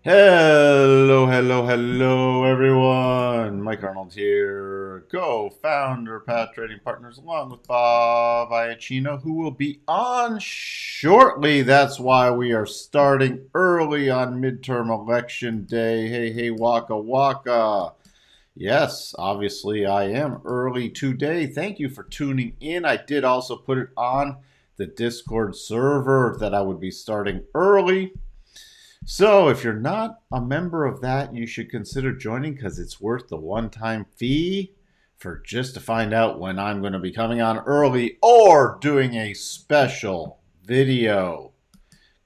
Hello, hello, hello, everyone. Mike Arnold here, co-founder, Path Trading Partners, along with Bob Iaccino, who will be on shortly. That's why we are starting early on midterm election day. Hey, hey, waka, waka. Yes, obviously I am early today. Thank you for tuning in. I did also put it on the Discord server that I would be starting early. So if you're not a member of that, you should consider joining because it's worth the one-time fee for just to find out when I'm going to be coming on early or doing a special video.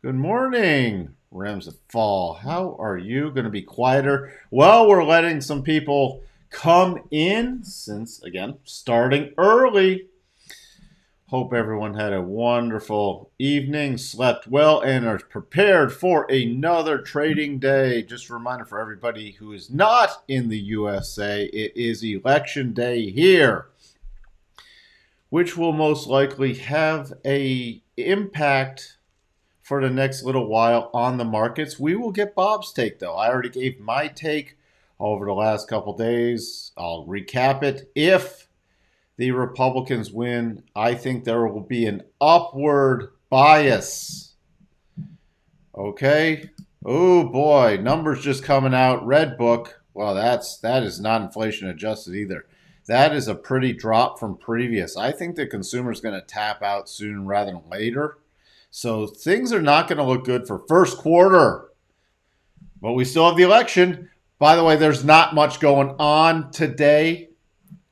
Good morning, Rams of Fall. How are you? Going to be quieter? Well, we're letting some people come in since, again, starting early. Hope everyone had a wonderful evening, slept well, and are prepared for another trading day. Just a reminder for everybody who is not in the USA, it is election day here, which will most likely have an impact for the next little while on the markets. We will get Bob's take, though. I already gave my take over the last couple days. I'll recap it. If the Republicans win, I think there will be an upward bias. Okay. Oh boy, numbers just coming out. Red book. Well, that is not inflation adjusted either. That is a pretty drop from previous. I think the consumer's going to tap out sooner rather than later. So things are not going to look good for first quarter. But we still have the election. By the way, there's not much going on today.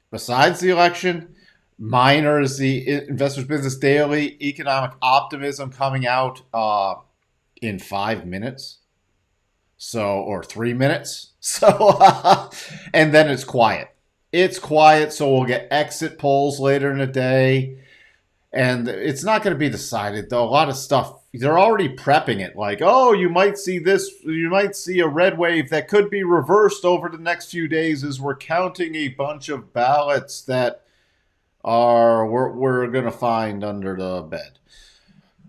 Besides the election, minor is the Investors Business Daily, economic optimism coming out in 5 minutes. So, or 3 minutes. So, and then it's quiet. It's quiet, so we'll get exit polls later in the day. And it's not going to be decided, though. A lot of stuff, they're already prepping it. Like, oh, you might see this, you might see a red wave that could be reversed over the next few days as we're counting a bunch of ballots that we're going to find under the bed.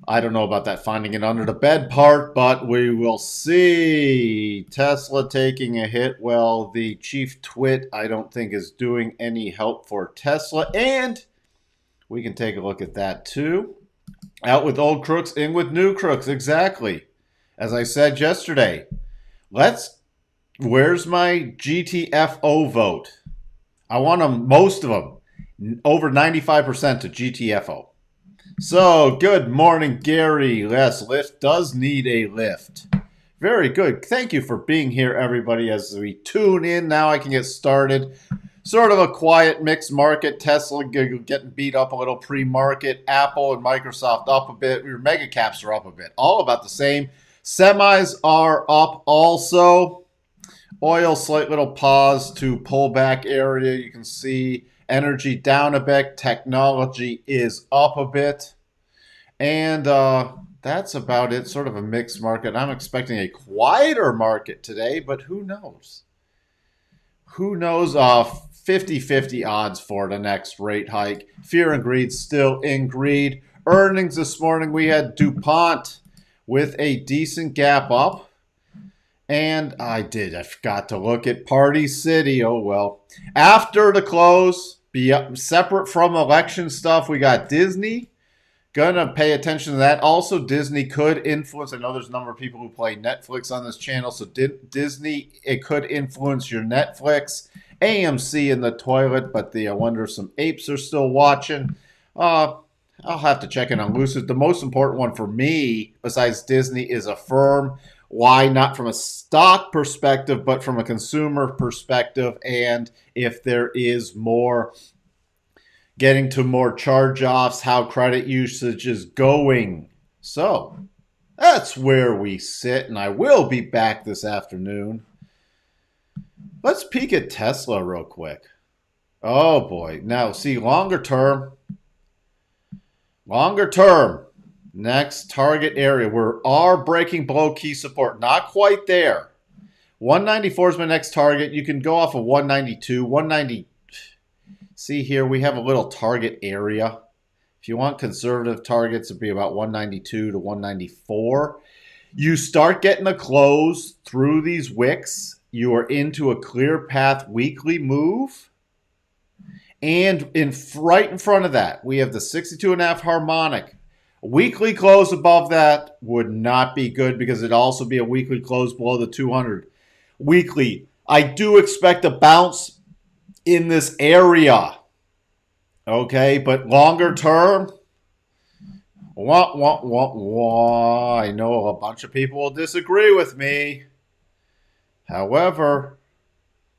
I don't know about that finding it under the bed part, but we will see. Tesla taking a hit. Well, the chief twit, I don't think, is doing any help for Tesla. And we can take a look at that too. Out with old crooks, in with new crooks. Exactly. As I said yesterday, where's my GTFO vote? I want them, most of them, over 95% to GTFO. So, good morning, Gary. Yes, Lyft does need a lift. Very good. Thank you for being here, everybody, as we tune in. Now I can get started. Sort of a quiet mixed market. Tesla getting beat up a little pre-market. Apple and Microsoft up a bit. Your mega caps are up a bit. All about the same. Semis are up also. Oil, slight little pause to pullback area. You can see energy down a bit. Technology is up a bit. And that's about it. Sort of a mixed market. I'm expecting a quieter market today, but who knows? Who knows? 50-50 odds for the next rate hike. Fear and greed still in greed. Earnings this morning, we had DuPont with a decent gap up. And I forgot to look at Party City. Oh, well. After the close, separate from election stuff, we got Disney. Gonna pay attention to that. Also, Disney could influence. I know there's a number of people who play Netflix on this channel. So Disney, it could influence your Netflix. AMC in the toilet, but I wonder if some apes are still watching. I'll have to check in on Lucid. The most important one for me, besides Disney, is Affirm. Why? Not from a stock perspective, but from a consumer perspective. And if there is more, getting to more charge-offs, how credit usage is going. So that's where we sit, and I will be back this afternoon. Let's peek at Tesla real quick. Oh boy. Now, see, longer term. Next target area. We are breaking below key support. Not quite there. 194 is my next target. You can go off of 192, 190. See here, we have a little target area. If you want conservative targets, it'd be about 192 to 194. You start getting a close through these wicks. You are into a clear path weekly move. And right in front of that, we have the 62.5 harmonic. A weekly close above that would not be good because it'd also be a weekly close below the 200. Weekly, I do expect a bounce in this area. Okay, but longer term, I know a bunch of people will disagree with me. However,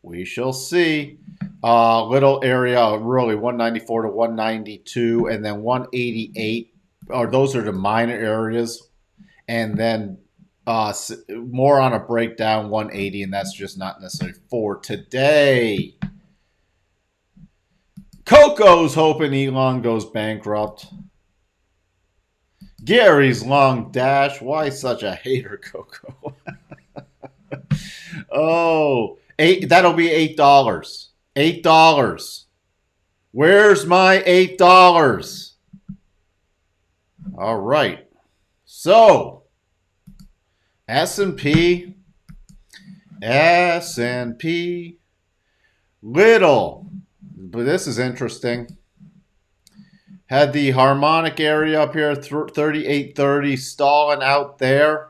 we shall see. Little area, really 194 to 192, and then 188. Or those are the minor areas, and then more on a breakdown 180, and that's just not necessarily for today. Coco's hoping Elon goes bankrupt. Gary's long dash. Why such a hater, Coco? Oh, that'll be $8. $8. Where's my $8? All right. So, S&P, little, but this is interesting. Had the harmonic area up here, 3830, stalling out there.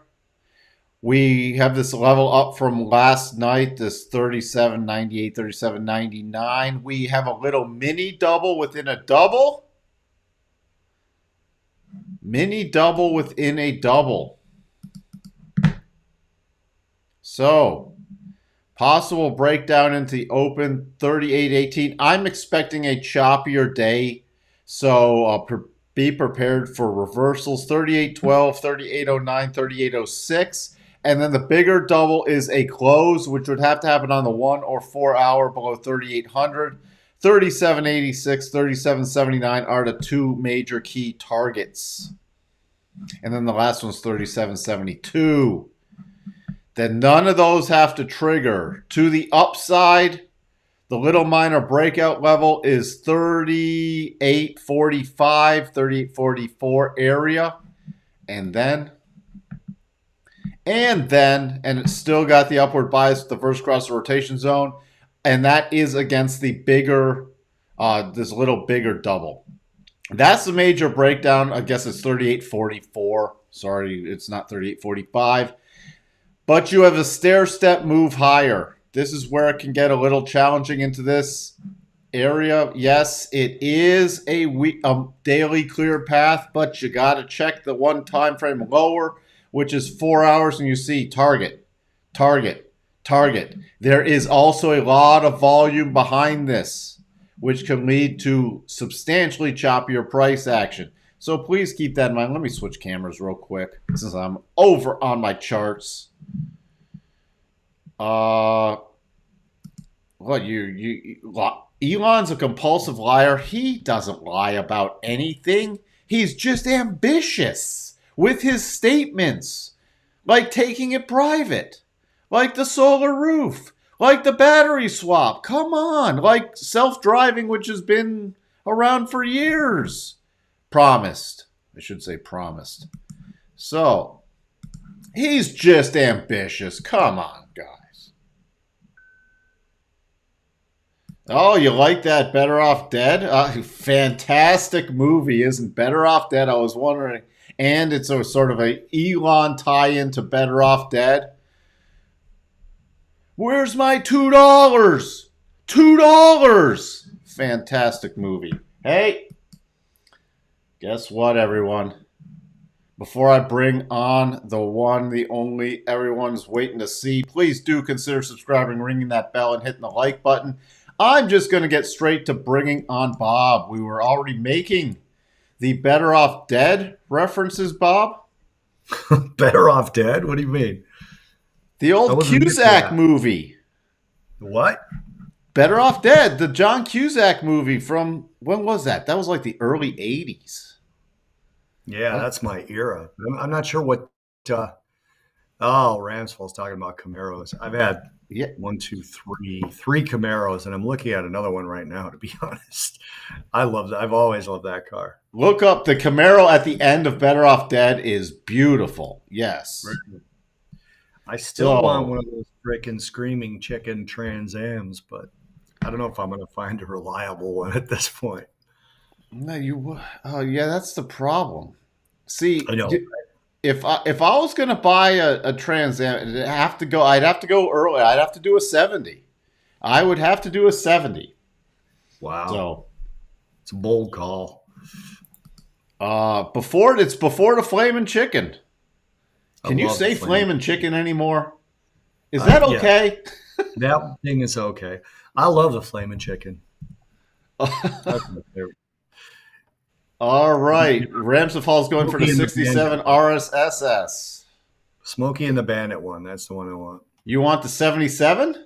We have this level up from last night, this 37.98, 37.99. We have a little mini double within a double. Mini double within a double. So, possible breakdown into the open 38.18. I'm expecting a choppier day. So, be prepared for reversals. 38.12, 38.09, 38.06. And then the bigger double is a close, which would have to happen on the 1 or 4 hour below 3,800. 37.86, 37.79 are the two major key targets. And then the last one's 37.72. Then none of those have to trigger. To the upside, the little minor breakout level is 38.45, 38.44 area. And it's still got the upward bias with the first cross the rotation zone. And that is against the bigger, this little bigger double. That's the major breakdown. I guess it's 38.44. Sorry, it's not 38.45. But you have a stair-step move higher. This is where it can get a little challenging into this area. Yes, it is a daily clear path, but you got to check the one time frame lower, which is 4 hours, and you see target, target, target. There is also a lot of volume behind this, which can lead to substantially choppier price action. So please keep that in mind. Let me switch cameras real quick since I'm over on my charts. Elon's a compulsive liar. He doesn't lie about anything. He's just ambitious with his statements, like taking it private, like the solar roof, like the battery swap. Come on, like self-driving, which has been around for years. Promised. I should say promised. So, he's just ambitious. Come on, guys. Oh, you like that Better Off Dead? Fantastic movie, isn't Better Off Dead? I was wondering. And it's a sort of a Elon tie-in to Better Off Dead. Where's my $2? $2! Fantastic movie. Hey, guess what, everyone? Before I bring on the one, the only, everyone's waiting to see, please do consider subscribing, ringing that bell, and hitting the like button. I'm just going to get straight to bringing on Bob. We were already making the Better Off Dead references, Bob. Better Off Dead? What do you mean? The old Cusack movie. What? Better Off Dead, the John Cusack movie from, when was that? That was like the early 80s. Yeah, that's my era. I'm not sure what Oh, Ramsfell's talking about Camaros. I've had Yeah. one, two, three Camaros, and I'm looking at another one right now. To be honest, I love that. I've always loved that car. Look up the Camaro at the end of Better Off Dead is beautiful. Yes. Right. I still want one So of those frickin' screaming chicken Trans Ams, but I don't know if I'm going to find a reliable one at this point. no, you. Oh, yeah, that's the problem. See, I know. if I was gonna buy a Trans Am, it'd have to go. I'd have to go early. I'd have to do a 70. I would have to do a 70. Wow, So it's a bold call. before the Flamin' Chicken. I Can you love the say flame. Flamin' Chicken anymore? Is that Yeah, okay? that thing is okay. I love the flaming chicken. That's my favorite. All right. Ramsey Falls going for the Smokey and the Bandit 67 one. RSSS. Smokey and the Bandit one. That's the one I want. You want the 77?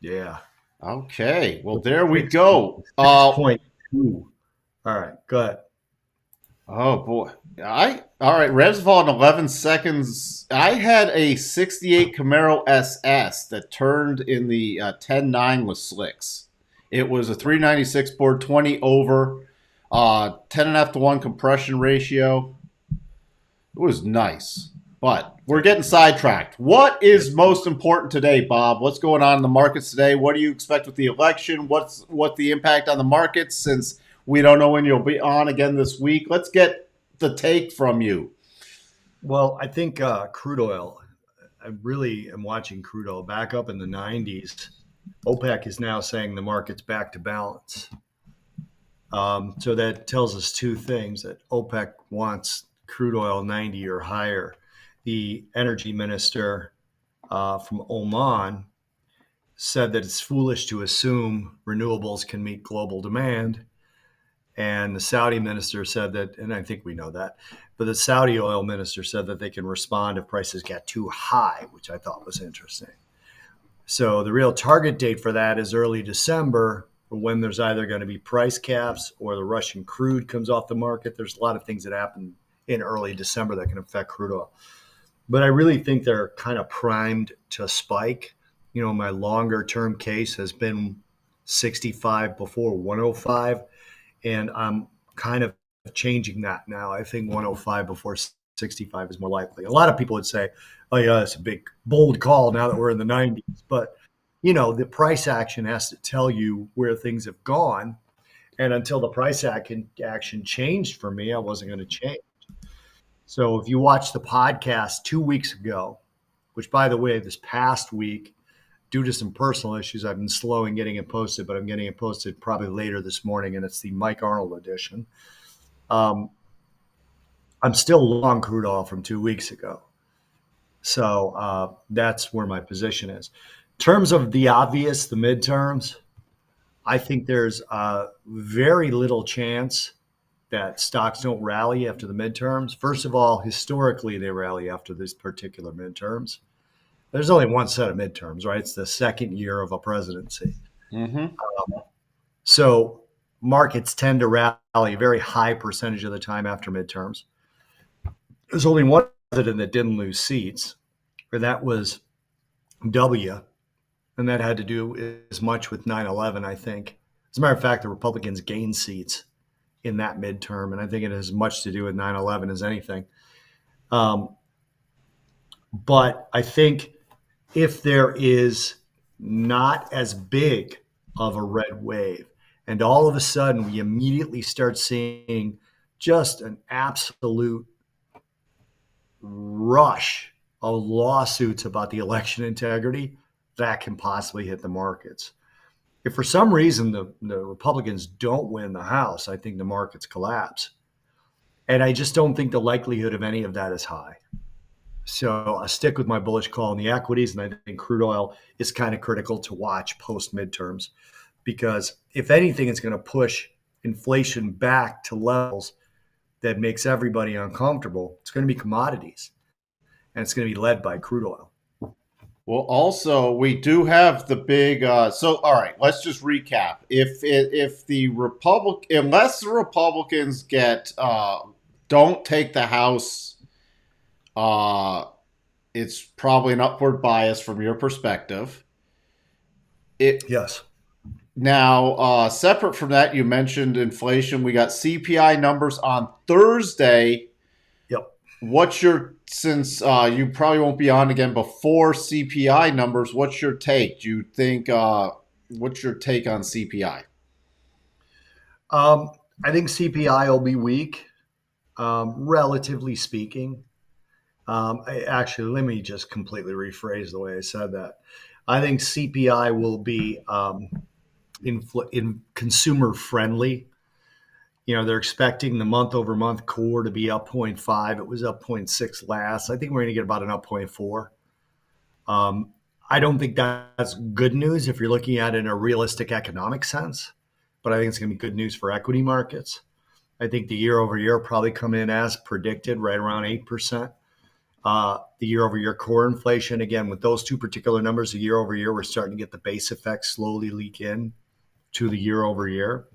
Yeah. Okay. Well, there we Six, go. 6.2. All right. Go ahead. Oh boy. I all right, Ramsey Fall in 11 seconds. I had a 68 Camaro SS that turned in the 10-9 with slicks. It was a 396 board, 20 over, 10.5 to 1 compression ratio. It was nice. But we're getting sidetracked. What is most important today, Bob? What's going on in the markets today? What do you expect with the election? What's the impact on the markets since we don't know when you'll be on again this week? Let's get the take from you. Well, I think crude oil. I really am watching crude oil back up in the 90s. OPEC is now saying the market's back to balance. So that tells us two things: that OPEC wants crude oil 90 or higher. The energy minister from Oman said that it's foolish to assume renewables can meet global demand. And the Saudi minister said that, and I think we know that, but the Saudi oil minister said that they can respond if prices get too high, which I thought was interesting. So the real target date for that is early December, when there's either going to be price caps or the Russian crude comes off the market. There's a lot of things that happen in early December that can affect crude oil. But I really think they're kind of primed to spike. You know, my longer term case has been 65 before 105, and I'm kind of changing that now. I think 105 before 65 is more likely. A lot of people would say, oh, yeah, it's a big, bold call now that we're in the 90s. But, you know, the price action has to tell you where things have gone. And until the price action changed for me, I wasn't going to change. So if you watch the podcast 2 weeks ago, which, by the way, this past week, due to some personal issues, I've been slow in getting it posted, but I'm getting it posted probably later this morning, and it's the Mike Arnold edition. Um, I'm still long crude oil from 2 weeks ago. So that's where my position is. In terms of the obvious, the midterms, I think there's very little chance that stocks don't rally after the midterms. First of all, historically, they rally after these particular midterms. There's only one set of midterms, right? It's the second year of a presidency. Mm-hmm. So markets tend to rally a very high percentage of the time after midterms. There's only one president that didn't lose seats, or that was W. And that had to do as much with 9/11, I think. As a matter of fact, the Republicans gained seats in that midterm, and I think it has as much to do with 9/11 as anything. Um, but I think if there is not as big of a red wave, and all of a sudden we immediately start seeing just an absolute rush of lawsuits about the election integrity, that can possibly hit the markets. If for some reason the Republicans don't win the House, I think the markets collapse. And I just don't think the likelihood of any of that is high. So I stick with my bullish call in the equities, and I think crude oil is kind of critical to watch post midterms, because if anything, it's going to push inflation back to levels that makes everybody uncomfortable. It's going to be commodities, and it's going to be led by crude oil. Well, also we do have the big. So, all right, let's just recap. If the unless the Republicans get don't take the House, uh, it's probably an upward bias from your perspective. It Yes. now separate from that, you mentioned inflation. We got CPI numbers on Thursday. Yep. What's your since you probably won't be on again before CPI numbers? What's your take? Do you think what's your take on CPI? Um, I think CPI will be weak, relatively speaking. Actually, let me just completely rephrase the way I said that. I think CPI will be in consumer friendly. They're expecting the month over month core to be up zero point 0.5. It was up zero point 0.6 last. I think we're going to get about an up 0.4. Um, I don't think that's good news if you're looking at it in a realistic economic sense, but I think it's going to be good news for equity markets. I think the year over year probably come in as predicted, right around 8%. The year over year core inflation, again, with those two particular numbers, the year over year, we're starting to get the base effects slowly leak in to the year over year.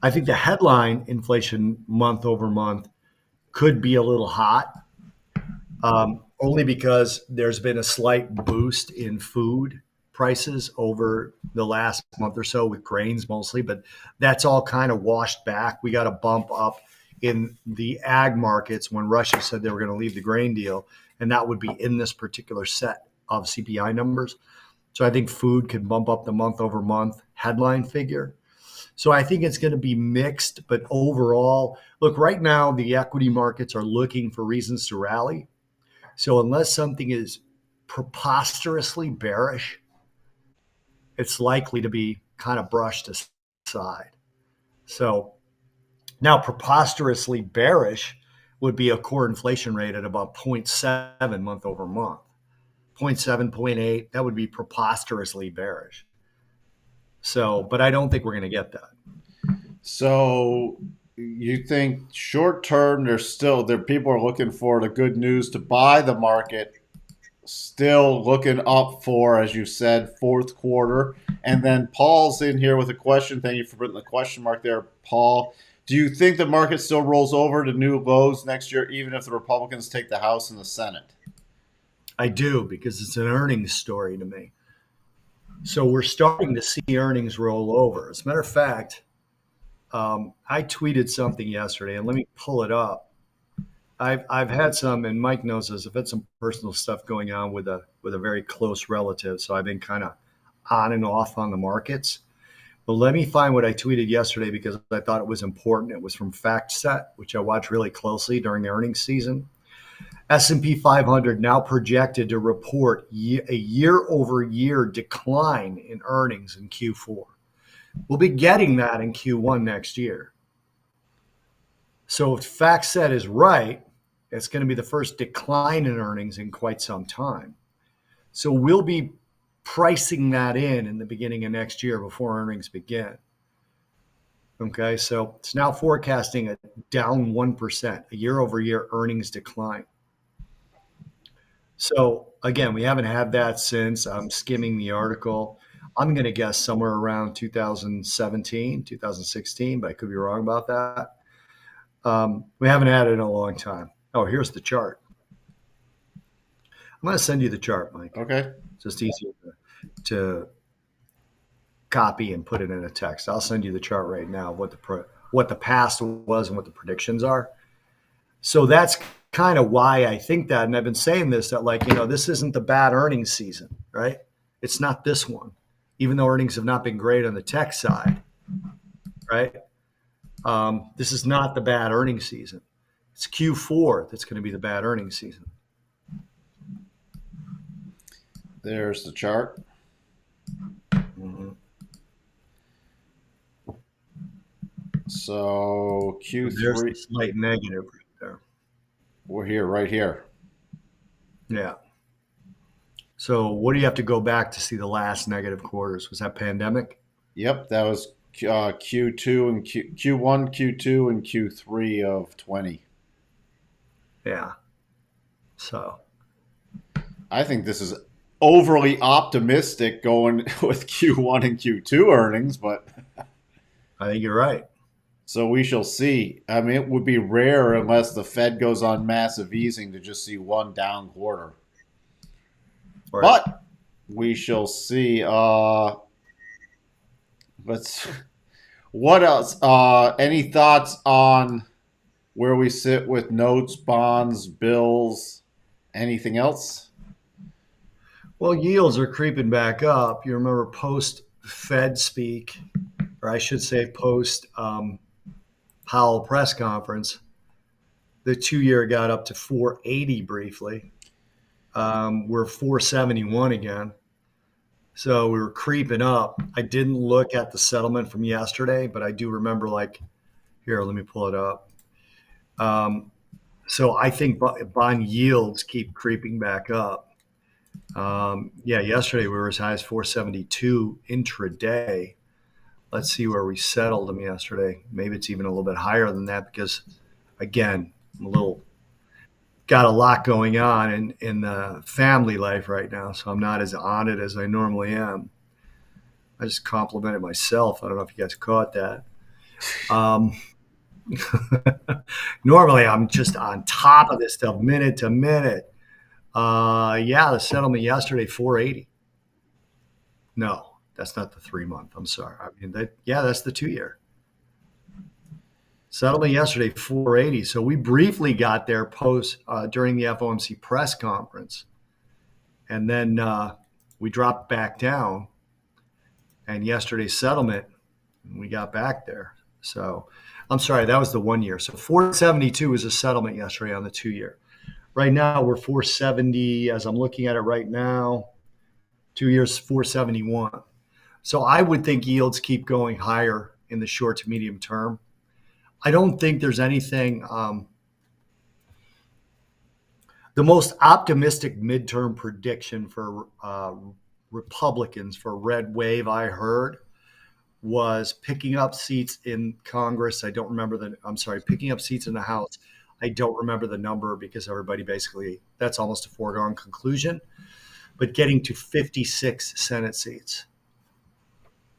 I think the headline inflation month over month could be a little hot, only because there's been a slight boost in food prices over the last month or so with grains mostly, but that's all kind of washed back. We got a bump up in the ag markets when Russia said they were going to leave the grain deal, and that would be in this particular set of CPI numbers. So I think food could bump up the month over month headline figure. So I think it's going to be mixed, but overall, look, right now the equity markets are looking for reasons to rally. So unless something is preposterously bearish, it's likely to be kind of brushed aside. So now preposterously bearish would be a core inflation rate at about zero point 0.7 month over month. 0.7, zero point 0.8, that would be preposterously bearish. So, but I don't think we're going to get that. So you think short term there's still there people are looking for the good news to buy the market, still looking up for, as you said, fourth quarter. And then Paul's in here with a question. Thank you for putting the question mark there, Paul. Do you think the market still rolls over to new lows next year, even if the Republicans take the House and the Senate? I do, because it's an earnings story to me. So we're starting to see earnings roll over. As a matter of fact, I tweeted something yesterday, and let me pull it up. I've had some, and Mike knows this. I've had some personal stuff going on with a very close relative, so I've been kind of on and off on the markets. But let me find what I tweeted yesterday because I thought it was important. It was from FactSet, which I watch really closely during the earnings season. S&P 500 now projected to report a year-over-year decline in earnings in Q4. We'll be getting that in Q1 next year. So if FactSet is right, it's going to be the first decline in earnings in quite some time. So we'll be pricing that in the beginning of next year before earnings begin. Okay, so it's now forecasting a down 1%, a year-over-year earnings decline. So again, we haven't had that since. I'm skimming the article. I'm going to guess somewhere around 2017, 2016, but I could be wrong about that. We haven't had it in a long time. Oh, here's the chart. I'm going to send you the chart, Mike. Okay. It's just easier to copy and put it in a text. I'll send you the chart right now, what the past was and what the predictions are. So that's kind of why I think that, and I've been saying this, that this isn't the bad earnings season, right? It's not this one, even though earnings have not been great on the tech side, right? This is not the bad earnings season. It's Q4 that's going to be the bad earnings season. There's the chart. Mm-hmm. So There's Q3, a slight negative right there. we're here, right here. Yeah. So what do you have to go back to see the last negative quarters? Was that pandemic? Yep, that was Q2 and Q1, Q2, and Q3 of 20. Yeah. So I think this is overly optimistic going with Q1 and Q2 earnings, but I think you're right. so we shall see. I mean, it would be rare unless the Fed goes on massive easing to just see one down quarter. Right. But we shall see. Let's. What else? Any thoughts on where we sit with notes, bonds, bills, anything else? Well, yields are creeping back up. You remember post Fed speak, or I should say post Powell press conference, the 2 year got up to 480 briefly. We're 471 again. So we were creeping up. I didn't look at the settlement from yesterday, but I do remember, like, here, let me pull it up. Um, so I think bond yields keep creeping back up. Yeah, yesterday we were as high as 472 intraday. Let's see where we settled them yesterday. Maybe it's even a little bit higher than that because, again, I'm a little got a lot going on in the family life right now, so I'm not as on it as I normally am. I just complimented myself. I don't know if you guys caught that. Um, Normally, I'm just on top of this stuff minute to minute. Yeah, the settlement yesterday, 480. No, that's not the 3 month. I'm sorry. I mean, yeah, that's the 2 year. Settlement yesterday, 480. So we briefly got there post during the FOMC press conference, and then we dropped back down. And yesterday's settlement, we got back there. So I'm sorry, that was the 1 year. So 472 was a settlement yesterday on the 2 year. Right now we're 470 as I'm looking at it right now. 2 years 471. So I would think yields keep going higher in the short to medium term. I don't think there's anything. The most optimistic midterm prediction for Republicans for red wave I heard was picking up seats in Congress. I don't remember I'm sorry, picking up seats in the House. I don't remember the number because everybody basically, that's almost a foregone conclusion, but getting to 56 Senate seats.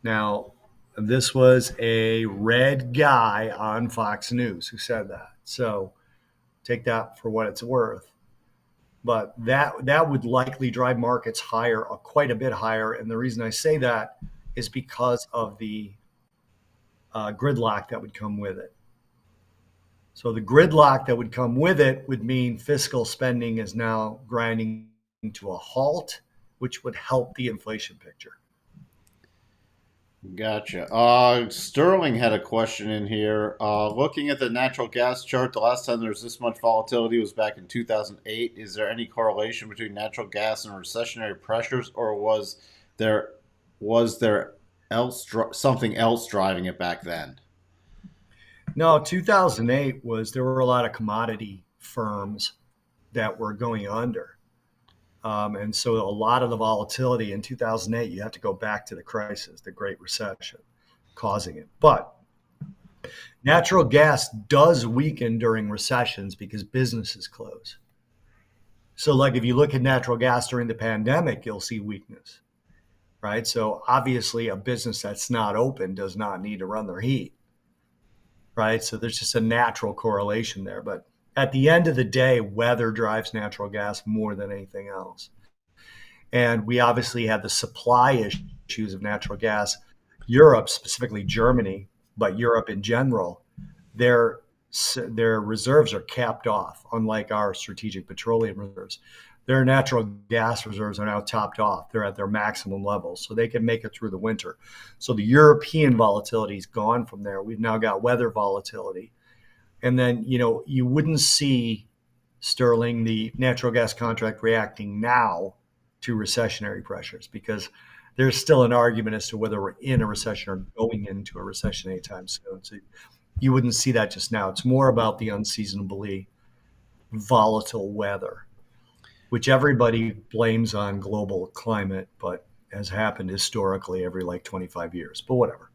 Now, this was a red guy on Fox News who said that. So take that for what it's worth. But that would likely drive markets higher, quite a bit higher. And the reason I say that is because of the gridlock that would come with it. So the gridlock that would come with it would mean fiscal spending is now grinding to a halt, which would help the inflation picture. Gotcha. Sterling had a question in here. Looking at the natural gas chart, the last time there was this much volatility was back in 2008. Is there any correlation between natural gas and recessionary pressures, or was there something else driving it back then? No, 2008 there were a lot of commodity firms that were going under. And so a lot of the volatility in 2008, you have to go back to the crisis, the Great Recession, causing it. But natural gas does weaken during recessions because businesses close. So, like, if you look at natural gas during the pandemic, you'll see weakness, right? So obviously a business that's not open does not need to run their heat, right? So there's just a natural correlation there. But at the end of the day, weather drives natural gas more than anything else. And we obviously had the supply issues of natural gas. Europe, specifically Germany, but Europe in general, their reserves are capped off, unlike our strategic petroleum reserves. Their natural gas reserves are now topped off. They're at their maximum levels, so they can make it through the winter. So the European volatility is gone from there. We've now got weather volatility. And then, you wouldn't see sterling, the natural gas contract, reacting now to recessionary pressures because there's still an argument as to whether we're in a recession or going into a recession anytime soon. So you wouldn't see that just now. It's more about the unseasonably volatile weather, which everybody blames on global climate, but has happened historically every 25 years. But whatever.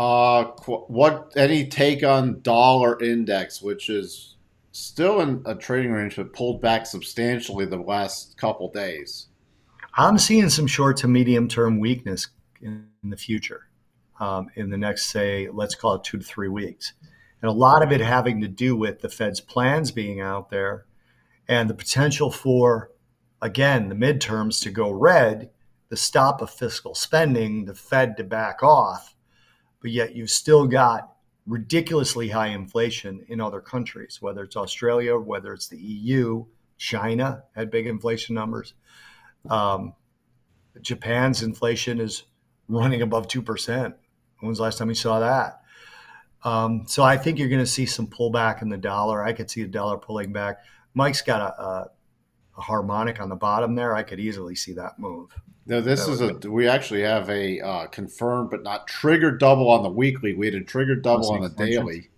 What any take on dollar index, which is still in a trading range but pulled back substantially the last couple days? I'm seeing some short to medium term weakness in the future, in the next, say, let's call it 2 to 3 weeks. And a lot of it having to do with the Fed's plans being out there and the potential for again, the midterms to go red, the stop of fiscal spending, the Fed to back off, but yet you've still got ridiculously high inflation in other countries, whether it's Australia, whether it's the EU, China had big inflation numbers. Um, Japan's inflation is running above 2%. When was the last time you saw that? So I think you're going to see some pullback in the dollar. I could see the dollar pulling back. Mike's got a harmonic on the bottom there. I could easily see that move. No, this That is would a. be We actually have a confirmed but not triggered double on the weekly. We had a triggered double on the extensions. daily.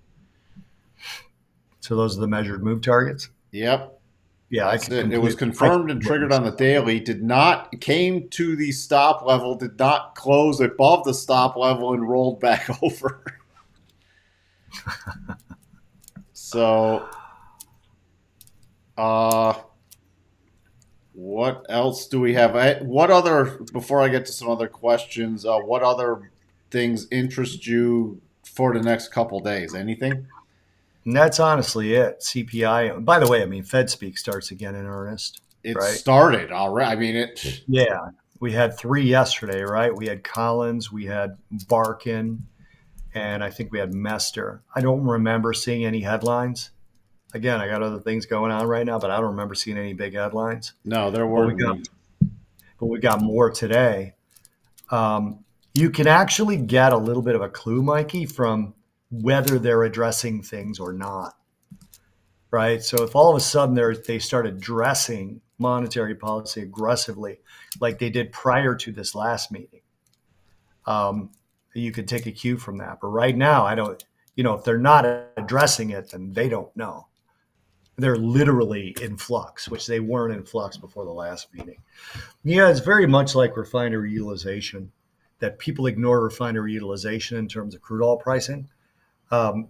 So those are the measured move targets. Yep, Yeah, I that's could it. It was completely. I could confirmed and triggered completely on see the that. daily. Did not came to the stop level. Did not close above the stop level and rolled back over. So, uh, what else do we have? What other? Before I get to some other questions, what other things interest you for the next couple days? Anything? And that's honestly it. CPI. By the way, I mean Fed speak starts again in earnest, It right? started already. I mean, it. Yeah, we had three yesterday, right? We had Collins, we had Barkin, and I think we had Mester. I don't remember seeing any headlines. Again, I got other things going on right now, but I don't remember seeing any big headlines. No, there But we weren't got any. but we got more today. You can actually get a little bit of a clue, Mikey, from whether they're addressing things or not, right? So if all of a sudden they start addressing monetary policy aggressively, like they did prior to this last meeting, um, you could take a cue from that. But right now, I don't. If they're not addressing it, then they don't know. They're literally in flux, which they weren't in flux before the last meeting. Yeah, it's very much like refinery utilization, that people ignore refinery utilization in terms of crude oil pricing. Um,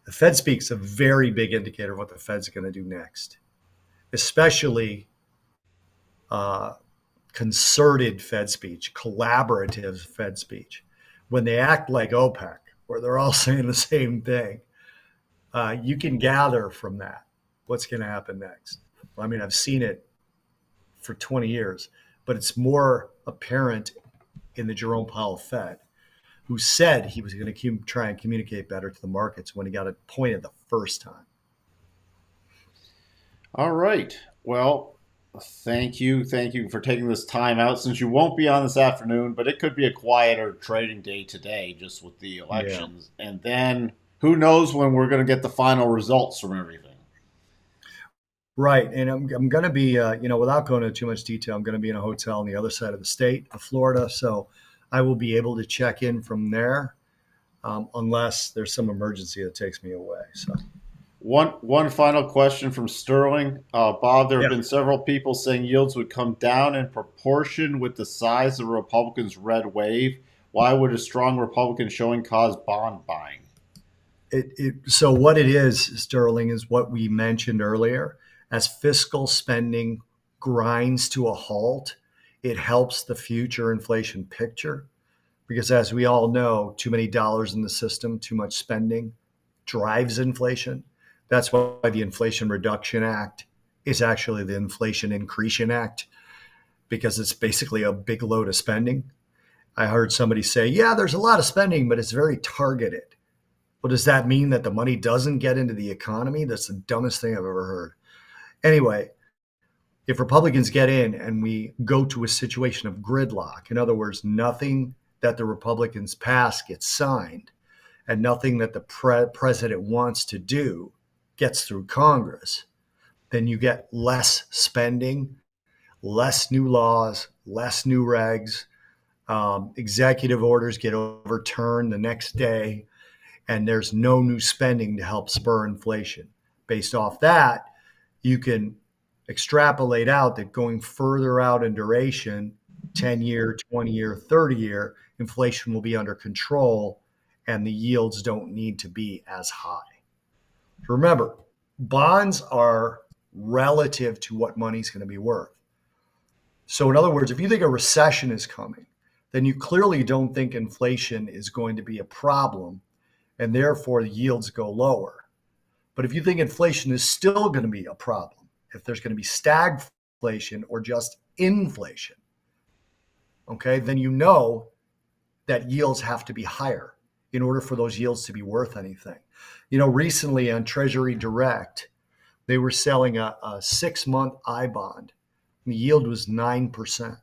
the Fed speak's a very big indicator of what the Fed's going to do next, especially uh, concerted Fed speech, collaborative Fed speech. When they act like OPEC, where they're all saying the same thing, you can gather from that what's going to happen next. I mean, I've seen it for 20 years, but it's more apparent in the Jerome Powell Fed, who said he was going to try and communicate better to the markets when he got appointed the first time. All right. Well, thank you for taking this time out. Since you won't be on this afternoon, but it could be a quieter trading day today, just with the Yeah. elections, and then who knows when we're going to get the final results from everything. Right. And I'm going to be, without going into too much detail, I'm going to be in a hotel on the other side of the state of Florida. So I will be able to check in from there unless there's some emergency that takes me away. So, One final question from Sterling. Bob, there have yeah. been several people saying yields would come down in proportion with the size of Republicans' red wave. Why would a strong Republican showing cause bond buying? So what it is, Sterling, is what we mentioned earlier. As fiscal spending grinds to a halt, it helps the future inflation picture because, as we all know, too many dollars in the system, too much spending drives inflation. That's why the Inflation Reduction Act is actually the Inflation Increasing Act because it's basically a big load of spending. I heard somebody say, yeah, there's a lot of spending, but it's very targeted. Well, does that mean that the money doesn't get into the economy? That's the dumbest thing I've ever heard. Anyway, if Republicans get in and we go to a situation of gridlock, in other words, nothing that the Republicans pass gets signed and nothing that the president wants to do gets through Congress, then you get less spending, less new laws, less new regs. Executive orders get overturned the next day, and there's no new spending to help spur inflation. Based off that, you can extrapolate out that going further out in duration, 10-year, 20-year, 30-year, inflation will be under control and the yields don't need to be as high. Remember, bonds are relative to what money's going to be worth. So, in other words, if you think a recession is coming, then you clearly don't think inflation is going to be a problem and therefore the yields go lower. But if you think inflation is still going to be a problem, if there's going to be stagflation, deflation or just inflation, okay, then you know that yields have to be higher in order for those yields to be worth anything. Recently on Treasury Direct, they were selling a 6-month I bond. The yield was 9%.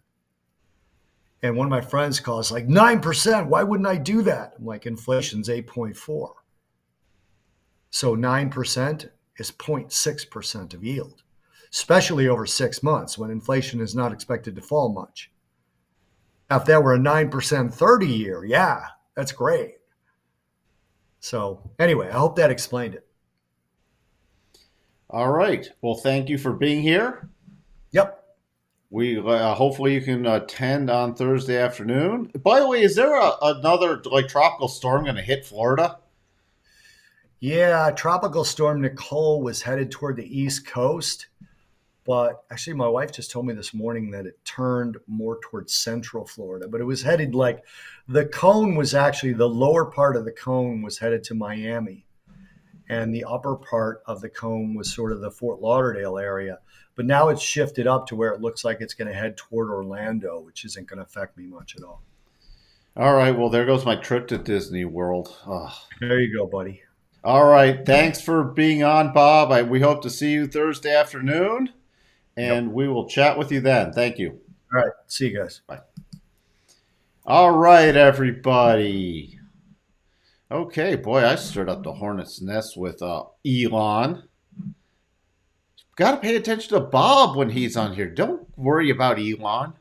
And one of my friends calls like, 9%, why wouldn't I do that? I'm like, inflation's 8.4. So 9% is 0.6% of yield, especially over 6 months when inflation is not expected to fall much. Now, if that were a 9% 30-year, yeah, that's great. So anyway, I hope that explained it. All right. Well, thank you for being here. Yep. We hopefully you can attend on Thursday afternoon. By the way, is there another tropical storm going to hit Florida? Yeah, Tropical Storm Nicole was headed toward the East Coast, but actually my wife just told me this morning that it turned more towards Central Florida, but it was headed the cone was actually, the lower part of the cone was headed to Miami, and the upper part of the cone was sort of the Fort Lauderdale area. But now it's shifted up to where it looks like it's going to head toward Orlando, which isn't going to affect me much at all. All right. Well, there goes my trip to Disney World. Ugh. There you go, buddy. All right. Thanks for being on, Bob. We hope to see you Thursday afternoon, and Yep. we will chat with you then. Thank you. All right. See you guys. Bye. All right, everybody. Okay, boy, I stirred up the hornet's nest with Elon. Got to pay attention to Bob when he's on here. Don't worry about Elon.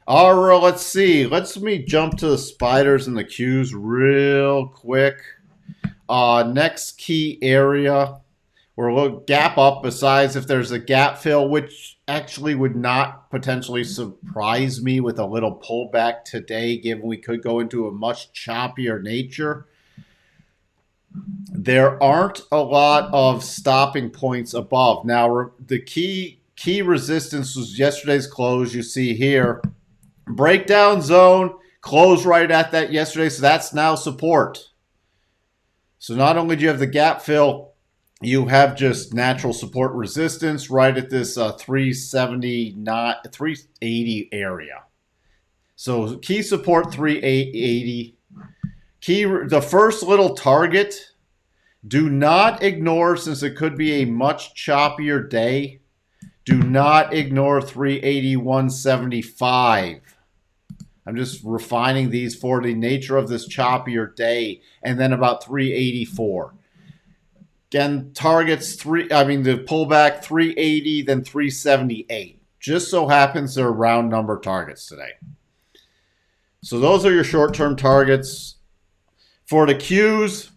All right, let's see. Let me jump to the spiders and the Qs real quick. Next key area, we're a little gap up. Besides, if there's a gap fill, which actually would not potentially surprise me with a little pullback today, given we could go into a much choppier nature. There aren't a lot of stopping points above. Now, the key resistance was yesterday's close. You see here, breakdown zone, close right at that yesterday. So that's now support. So not only do you have the gap fill, you have just natural support resistance right at this 380 area. So key support 380. The first little target, do not ignore, since it could be a much choppier day, do not ignore 381.75. I'm just refining these for the nature of this choppier day, and then about 384. Again, targets the pullback 380, then 378. Just so happens they're round number targets today. So those are your short-term targets. For the Qs,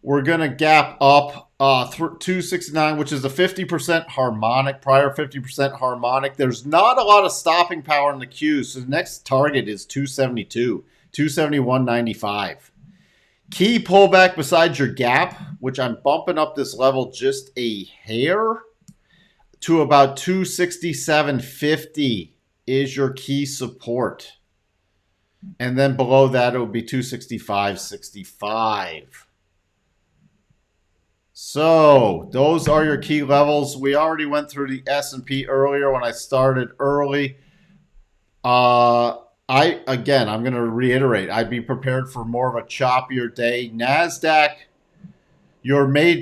we're going to gap up 269, which is a 50% harmonic, prior 50% harmonic. There's not a lot of stopping power in the Qs, so the next target is 272, 271.95. Key pullback besides your gap, which I'm bumping up this level just a hair to about 267.50 is your key support. And then below that, it would be 265.65. So those are your key levels. We already went through the S&P earlier when I started early. I'm going to reiterate, I'd be prepared for more of a choppier day. NASDAQ,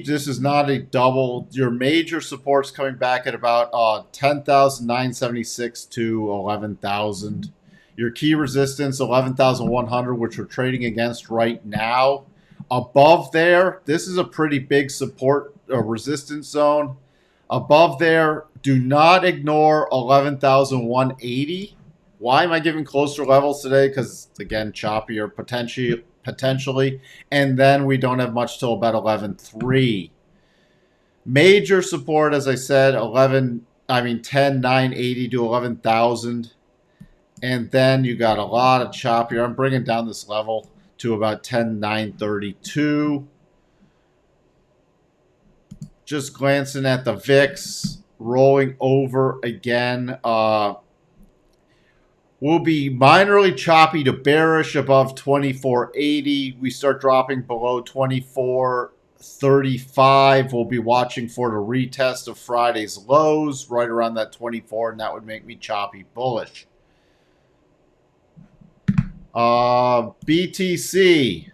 this is not a double. Your major support's coming back at about 10,976 to 11,000. Your key resistance, 11,100, which we're trading against right now. Above there, this is a pretty big support resistance zone. Above there, do not ignore 11,180. Why am I giving closer levels today? Because, again, choppier potentially. And then we don't have much till about 11.3. Major support, as I said, 10,980 to 11,000. And then you got a lot of choppier. I'm bringing down this level to about 10,932. Just glancing at the VIX, rolling over again. Will be minorly choppy to bearish above 2480. We start dropping below 24 35. We'll be watching for the retest of Friday's lows right around that 24, and that would make me choppy bullish. BTC.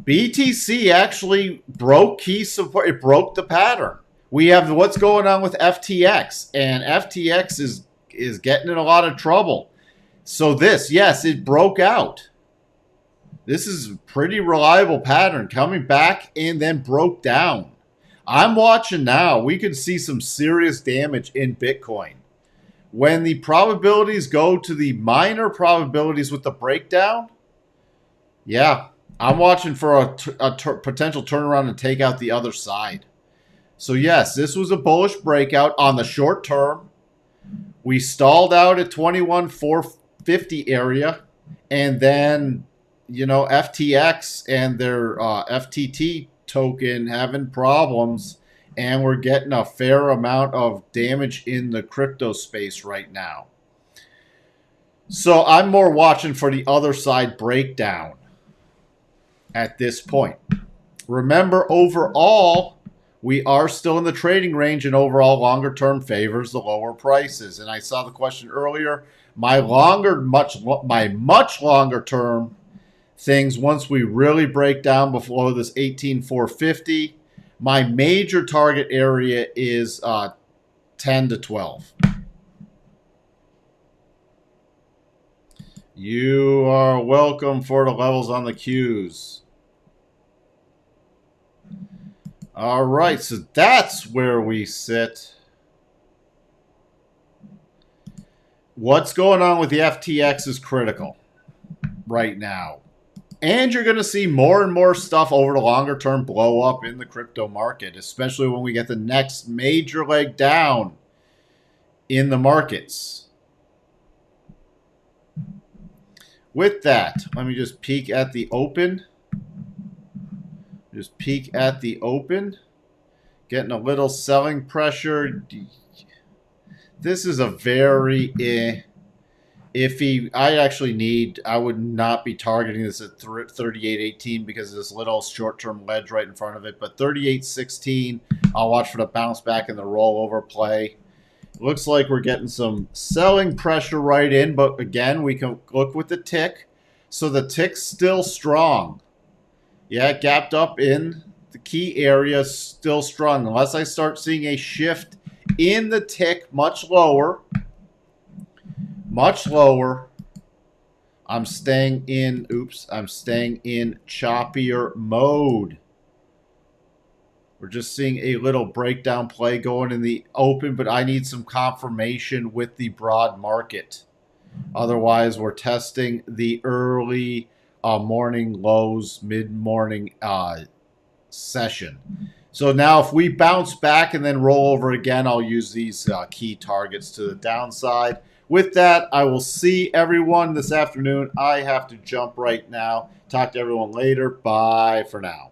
BTC actually broke key support. It broke the pattern. We have what's going on with FTX, and FTX is getting in a lot of trouble. So this, yes, it broke out. This is a pretty reliable pattern, coming back and then broke down. I'm watching now. We could see some serious damage in Bitcoin. When the probabilities go to the minor probabilities with the breakdown, yeah, I'm watching for a potential turnaround and take out the other side. So yes, this was a bullish breakout on the short term. We stalled out at 21,450 area, and then, you know, FTX and their FTT token having problems, and we're getting a fair amount of damage in the crypto space right now. So I'm more watching for the other side breakdown at this point. Remember, overall, we are still in the trading range, and overall longer term favors the lower prices. And I saw the question earlier, my much longer term things, once we really break down below this 18,450, my major target area is 10 to 12. You are welcome for the levels on the Qs. All right, so that's where we sit. What's going on with the FTX is critical right now. And you're going to see more and more stuff over the longer term blow up in the crypto market, especially when we get the next major leg down in the markets. With that, let me just peek at the open. Just peek at the open. Getting a little selling pressure. This is a very iffy. I would not be targeting this at 38.18 because of this little short-term ledge right in front of it. But 38.16, I'll watch for the bounce back and the rollover play. Looks like we're getting some selling pressure right in, but again, we can look with the tick. So the tick's still strong. Yeah, it gapped up in the key area, still strong. Unless I start seeing a shift in the tick much lower, I'm staying in choppier mode. We're just seeing a little breakdown play going in the open, but I need some confirmation with the broad market. Otherwise, we're testing the early morning lows, mid-morning session. So now if we bounce back and then roll over again, I'll use these key targets to the downside. With that, I will see everyone this afternoon. I have to jump right now. Talk to everyone later. Bye for now.